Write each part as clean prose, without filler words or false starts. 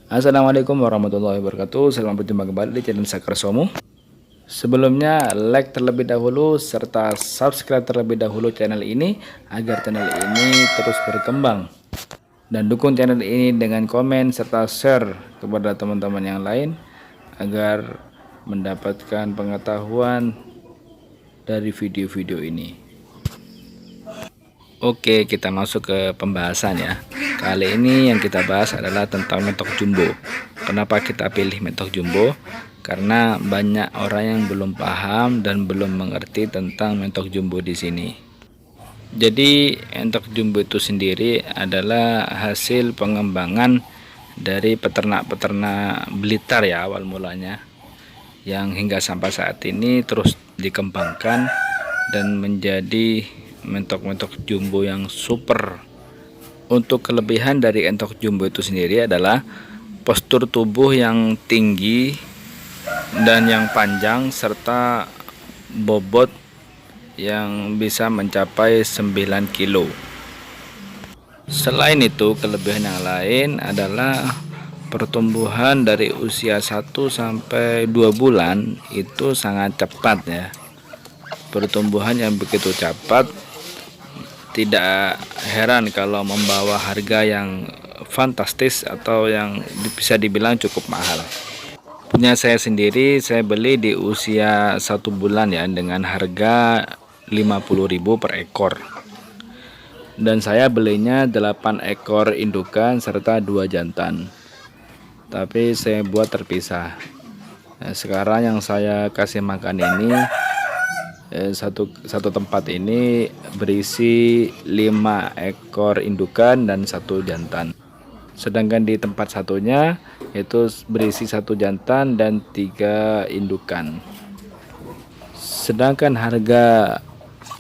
Assalamualaikum warahmatullahi wabarakatuh. Selamat berjumpa kembali di channel Sakersomu. Sebelumnya like terlebih dahulu serta subscribe terlebih dahulu channel ini agar channel ini terus berkembang, dan dukung channel ini dengan komen serta share kepada teman-teman yang lain agar mendapatkan pengetahuan dari video-video ini. Oke, kita masuk ke pembahasan ya. Kali ini yang kita bahas adalah tentang mentok jumbo. Kenapa kita pilih mentok jumbo? Karena banyak orang yang belum paham dan belum mengerti tentang mentok jumbo di sini. Jadi mentok jumbo itu sendiri adalah hasil pengembangan dari peternak-peternak Blitar ya awal mulanya, yang hingga sampai saat ini terus dikembangkan dan menjadi mentok-mentok jumbo yang super. Untuk kelebihan dari entok jumbo itu sendiri adalah postur tubuh yang tinggi dan yang panjang serta bobot yang bisa mencapai 9 kilo. Selain itu, kelebihan yang lain adalah pertumbuhan dari usia 1 sampai 2 bulan itu sangat cepat ya. Pertumbuhan yang begitu cepat, tidak heran kalau membawa harga yang fantastis atau yang bisa dibilang cukup mahal. Punya saya sendiri, saya beli di usia 1 bulan ya, dengan harga 50.000 per ekor. Dan saya belinya 8 ekor indukan serta 2 jantan. Tapi saya buat terpisah. Nah, sekarang yang saya kasih makan ini satu tempat ini berisi 5 ekor indukan dan 1 jantan, sedangkan di tempat satunya itu berisi 1 jantan dan 3 indukan. Sedangkan harga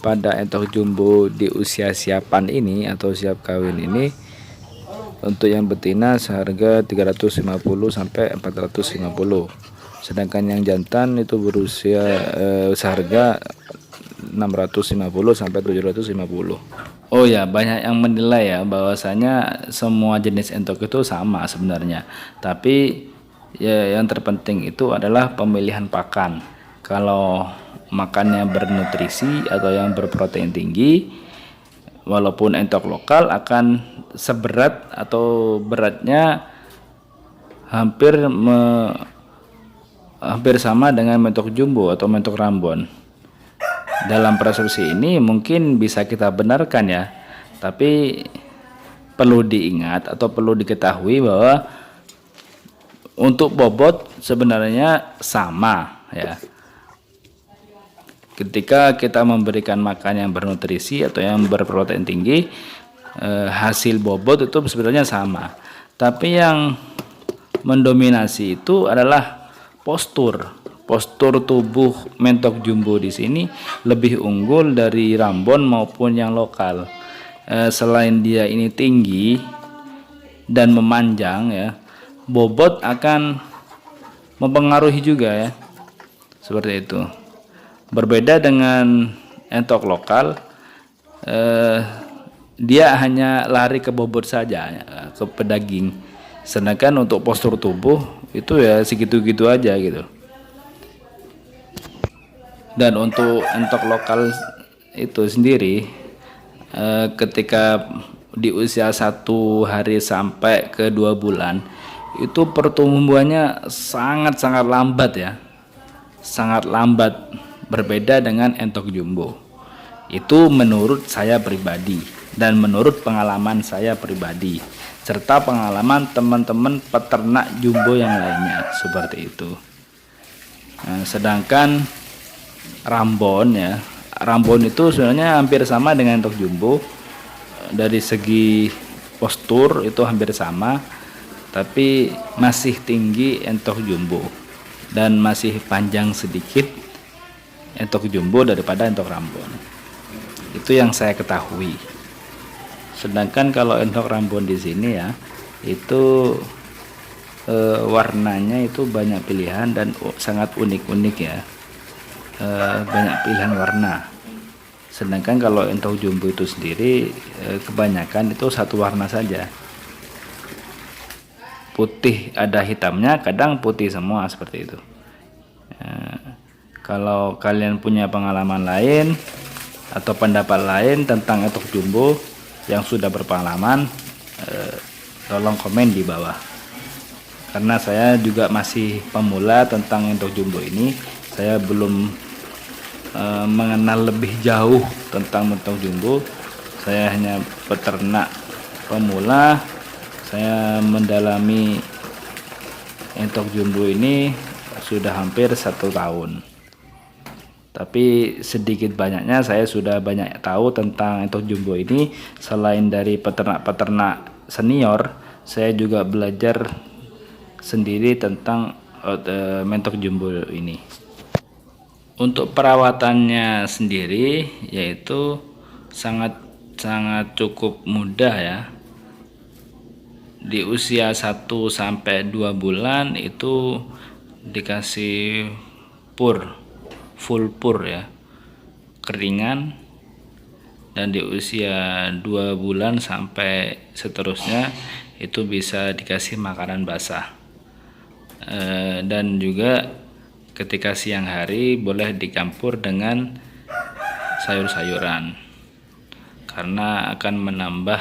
pada entok jumbo di usia siapan ini atau siap kawin ini, untuk yang betina seharga 350 sampai 450. Sedangkan yang jantan itu berusia seharga 650 sampai 750. Oh ya, banyak yang menilai ya bahwasanya semua jenis entok itu sama sebenarnya. Tapi ya, yang terpenting itu adalah pemilihan pakan. Kalau makannya bernutrisi atau yang berprotein tinggi, walaupun entok lokal akan seberat atau beratnya hampir sama dengan mentok jumbo atau mentok rambon. Dalam persepsi ini mungkin bisa kita benarkan ya, tapi perlu diingat atau perlu diketahui bahwa untuk bobot sebenarnya sama ya. Ketika kita memberikan makan yang bernutrisi atau yang berprotein tinggi, hasil bobot itu sebenarnya sama. Tapi yang mendominasi itu adalah postur tubuh mentok jumbo di sini lebih unggul dari rambon maupun yang lokal. Selain dia ini tinggi dan memanjang ya, bobot akan mempengaruhi juga ya, seperti itu. Berbeda dengan entok lokal, dia hanya lari ke bobot saja, ke pedaging. Sedangkan untuk postur tubuh itu ya segitu-gitu aja gitu. Dan untuk entok lokal itu sendiri, ketika di usia 1 hari sampai ke 2 bulan itu pertumbuhannya sangat-sangat lambat ya, sangat lambat, berbeda dengan entok jumbo. Itu menurut saya pribadi dan menurut pengalaman saya pribadi serta pengalaman teman-teman peternak jumbo yang lainnya, seperti itu. Nah, sedangkan rambon ya, rambon itu sebenarnya hampir sama dengan entok jumbo. Dari segi postur itu hampir sama, tapi masih tinggi entok jumbo dan masih panjang sedikit entok jumbo daripada entok rambon. Itu yang saya ketahui. Sedangkan kalau entok rambon di sini ya, itu warnanya itu banyak pilihan dan sangat unik-unik ya, banyak pilihan warna. Sedangkan kalau entok jumbo itu sendiri kebanyakan itu satu warna saja. putih ada hitamnya, kadang putih semua seperti itu. Kalau kalian punya pengalaman lain atau pendapat lain tentang entok jumbo yang sudah berpengalaman, tolong komen di bawah. Karena saya juga masih pemula tentang entok jumbo ini, saya belum mengenal lebih jauh tentang entok jumbo. Saya hanya peternak pemula. Saya mendalami entok jumbo ini sudah hampir 1 tahun. Tapi sedikit banyaknya saya sudah banyak tahu tentang entok jumbo ini. Selain dari peternak-peternak senior, saya juga belajar sendiri tentang entok jumbo ini. Untuk perawatannya sendiri yaitu sangat cukup mudah ya. Di usia 1 sampai 2 bulan itu dikasih full pur ya, keringan, dan di usia 2 bulan sampai seterusnya itu bisa dikasih makanan basah. Dan juga ketika siang hari boleh dicampur dengan sayur-sayuran karena akan menambah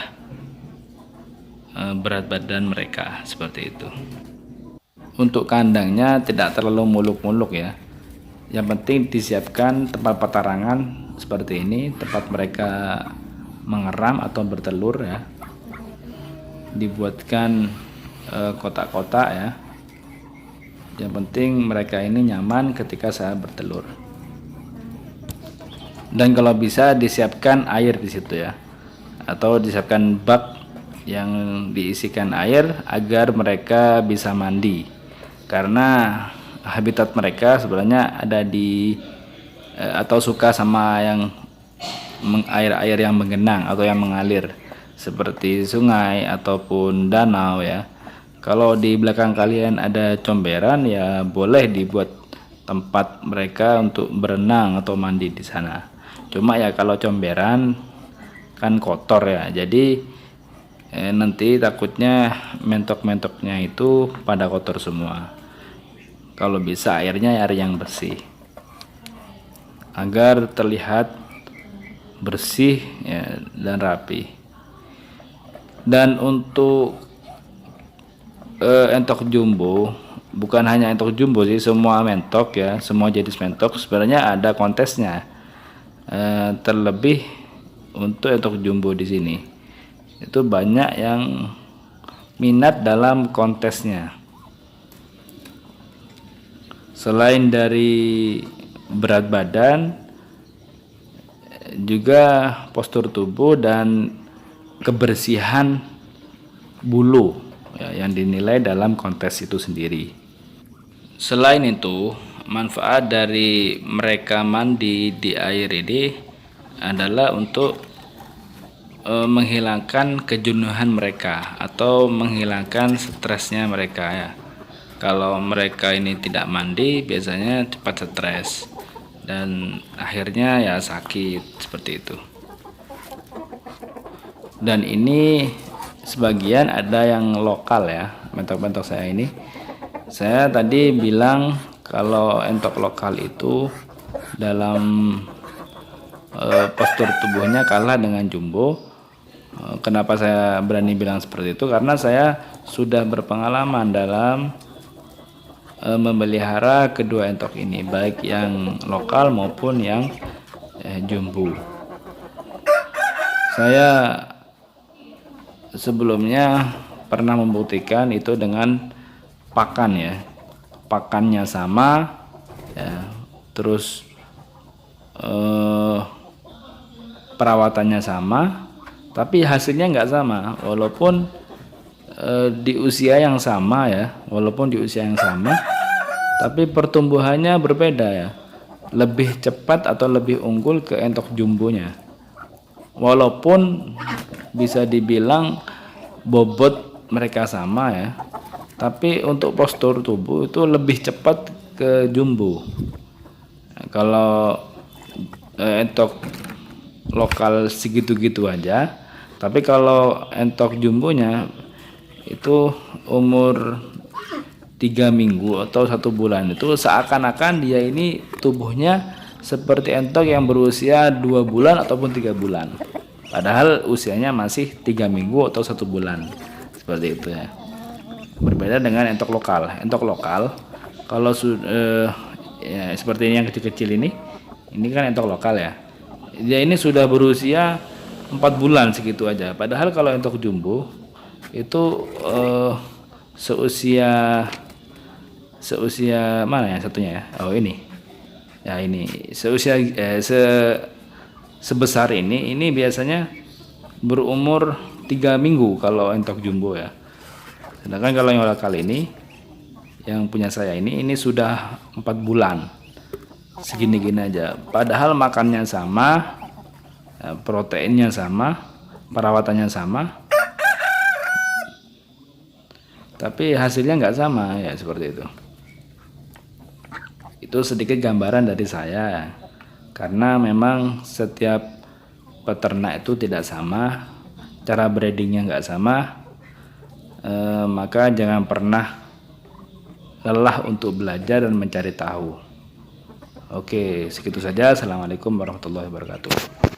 berat badan mereka, seperti itu. Untuk kandangnya tidak terlalu muluk-muluk ya, yang penting disiapkan tempat petarangan seperti ini, tempat mereka mengeram atau bertelur ya, dibuatkan kotak-kotak ya. Yang penting mereka ini nyaman ketika saya bertelur. Dan kalau bisa disiapkan air di situ ya, atau disiapkan bak yang diisikan air agar mereka bisa mandi. Karena habitat mereka sebenarnya ada di atau suka sama yang air-air yang menggenang atau yang mengalir seperti sungai ataupun danau ya. Kalau di belakang kalian ada comberan ya, boleh dibuat tempat mereka untuk berenang atau mandi di sana. Cuma ya kalau comberan kan kotor ya, jadi nanti takutnya mentok-mentoknya itu pada kotor semua. Kalau bisa airnya air yang bersih agar terlihat bersih ya, dan rapi. Dan untuk entok jumbo, bukan hanya entok jumbo sih, semua mentok ya, semua jenis mentok sebenarnya ada kontesnya. Terlebih untuk entok jumbo di sini itu banyak yang minat dalam kontesnya. Selain dari berat badan, juga postur tubuh dan kebersihan bulu ya, yang dinilai dalam kontes itu sendiri. Selain itu, manfaat dari mereka mandi di air ini adalah untuk menghilangkan kejenuhan mereka atau menghilangkan stresnya mereka ya. Kalau mereka ini tidak mandi biasanya cepat stres dan akhirnya ya sakit, seperti itu. Dan ini sebagian ada yang lokal ya, mentok-mentok saya ini. Saya tadi bilang kalau entok lokal itu dalam postur tubuhnya kalah dengan jumbo. Kenapa saya berani bilang seperti itu? Karena saya sudah berpengalaman dalam memelihara kedua entok ini, baik yang lokal maupun yang jumbo. Saya sebelumnya pernah membuktikan itu dengan pakan ya, pakannya sama ya, terus perawatannya sama, tapi hasilnya nggak sama walaupun di usia yang sama ya, tapi pertumbuhannya berbeda ya, lebih cepat atau lebih unggul ke entok jumbonya. Walaupun bisa dibilang bobot mereka sama ya, tapi untuk postur tubuh itu lebih cepat ke jumbo. Kalau entok lokal segitu-gitu aja, tapi kalau entok jumbonya itu umur 3 minggu atau 1 bulan, itu seakan-akan dia ini tubuhnya seperti entok yang berusia 2 bulan ataupun 3 bulan, padahal usianya masih 3 minggu atau 1 bulan, seperti itu ya. Berbeda dengan entok lokal. Entok lokal kalau ya, seperti ini yang kecil-kecil ini kan entok lokal ya, dia ini sudah berusia 4 bulan segitu aja, padahal kalau entok jumbo itu seusia mana ya satunya ya, oh ini ya, ini seusia sebesar ini biasanya berumur 3 minggu kalau entok jumbo ya. Sedangkan kalau yang lokal ini yang punya saya ini sudah 4 bulan, segini-gini aja, padahal makannya sama, proteinnya sama, perawatannya sama, tapi hasilnya nggak sama ya, seperti itu. Itu sedikit gambaran dari saya, karena memang setiap peternak itu tidak sama, cara breedingnya nggak sama, maka jangan pernah lelah untuk belajar dan mencari tahu. Oke, segitu saja. Assalamualaikum warahmatullahi wabarakatuh.